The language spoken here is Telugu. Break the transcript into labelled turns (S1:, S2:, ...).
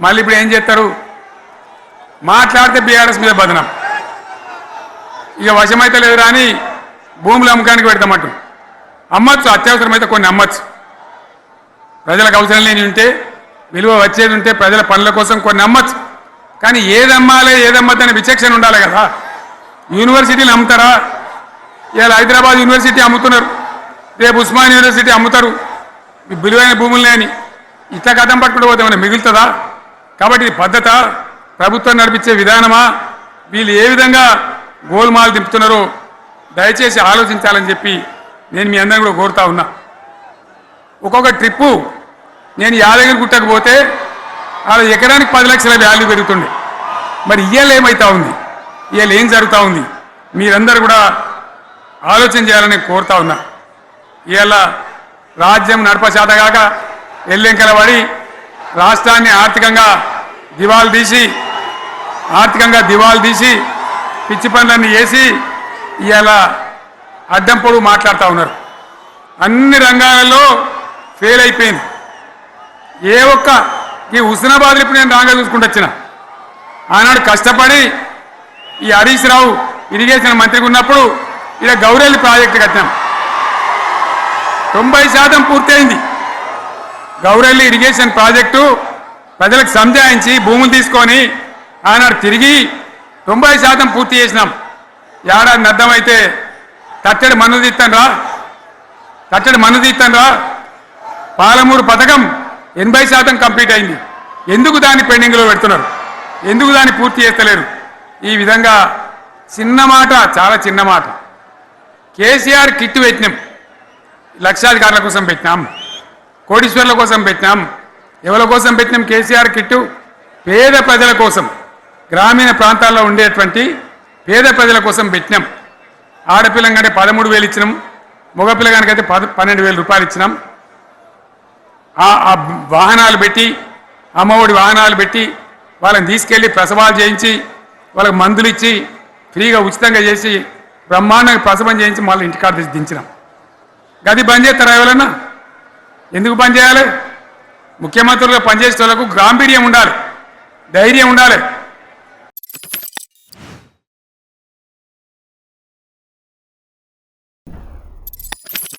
S1: మళ్ళీ ఇప్పుడు ఏం చేస్తారు? మాట్లాడితే బీఆర్ఎస్ మీద బదనం. ఇక వశమైతే లేదు రాని భూములు అమ్మకానికి పెడతామంటు. అమ్మచ్చు, అత్యవసరమైతే కొన్ని అమ్మచ్చు. ప్రజలకు అవసరం లేని ఉంటే, విలువ వచ్చేది ఉంటే, ప్రజల పనుల కోసం కొన్ని అమ్మచ్చు. కానీ ఏదమ్మాలి ఏదమ్మద్దని విచక్షణ ఉండాలి కదా. యూనివర్సిటీలు అమ్ముతారా? ఇవాళ హైదరాబాద్ యూనివర్సిటీ అమ్ముతున్నారు, రేపు ఉస్మాన్ యూనివర్సిటీ అమ్ముతారు విలువైన భూములనే అని. ఇట్లా కథం పట్టుకుంటూ పోతే ఏమైనా మిగులుతుందా? కాబట్టి ఇది పద్ధత, ప్రభుత్వం నడిపించే విధానమా, వీళ్ళు ఏ విధంగా గోల్మాల్ దింపుతున్నారో దయచేసి ఆలోచించాలని చెప్పి నేను మీ అందరిని కూడా కోరుతా ఉన్నా. ఒక్కొక్క ట్రిప్పు నేను యాదగిరి గుట్టకు పోతే అలా ఎకరానికి 10 లక్షల వాల్యూ పెరుగుతుండే. మరి ఇవాళ ఏమవుతా ఉంది? ఇవాళ ఏం జరుగుతూ ఉంది? మీరందరూ కూడా ఆలోచన చేయాలని కోరుతా ఉన్నా. ఇవాళ రాజ్యం నడపచేతగాక ఎల్లెంకల పడి రాష్ట్రాన్ని ఆర్థికంగా దివాలు తీసి పిచ్చి పనులన్నీ వేసి ఇవాళ అడ్డం పొడుగు మాట్లాడుతూ ఉన్నారు. అన్ని రంగాలలో ఫెయిల్ అయిపోయింది. ఏ ఒక్క ఈ హుస్నాబాద్లో ఇప్పుడు నేను రాగా చూసుకుంటూ వచ్చిన ఆనాడు కష్టపడి ఈ హరీష్ రావు ఇరిగేషన్ మంత్రిగా ఉన్నప్పుడు ఇక గౌరెల్లి ప్రాజెక్టు కట్టినాం. 90% పూర్తయింది. గౌరెల్లి ఇరిగేషన్ ప్రాజెక్టు ప్రజలకు సంజాయించి భూములు తీసుకొని ఆనాడు తిరిగి 90% పూర్తి చేసినాం. ఏడాది నద్దమైతే తట్టడి మన్ను తీస్తాను రా. పాలమూరు పథకం 80% కంప్లీట్ అయింది. ఎందుకు దాన్ని పెండింగ్లో పెడుతున్నారు? ఎందుకు దాన్ని పూర్తి చేస్తలేరు? ఈ విధంగా చిన్న మాట, చాలా చిన్న మాట. కేసీఆర్ కిట్టు పెట్టినాం, లక్షాధికారుల కోసం పెట్టినాం, కోటీశ్వర్ల కోసం పెట్టినాం. ఎవరి కోసం పెట్టినాం కేసీఆర్ కిట్టు? పేద ప్రజల కోసం, గ్రామీణ ప్రాంతాల్లో ఉండేటువంటి పేద ప్రజల కోసం పెట్టినాం. ఆడపిల్లగానే 13,000 ఇచ్చినాం, మగపిల్లగానికైతే 12,000 రూపాయలు ఇచ్చినాం. ఆ వాహనాలు పెట్టి, అమ్మఒడి వాహనాలు పెట్టి వాళ్ళని తీసుకెళ్ళి ప్రసవాలు చేయించి వాళ్ళకి మందులు ఇచ్చి ఫ్రీగా ఉచితంగా చేసి బ్రహ్మాండంగా ప్రసవం చేయించి మళ్ళీ ఇంటికాడ తీసి దించినాం. గది బంద్ చేస్తారా ఎవరన్నా? ఎందుకు బంద్ చేయాలి? ముఖ్యమంత్రులుగా పనిచేసే వాళ్ళకు గాంభీర్యం ఉండాలి, ధైర్యం ఉండాలి.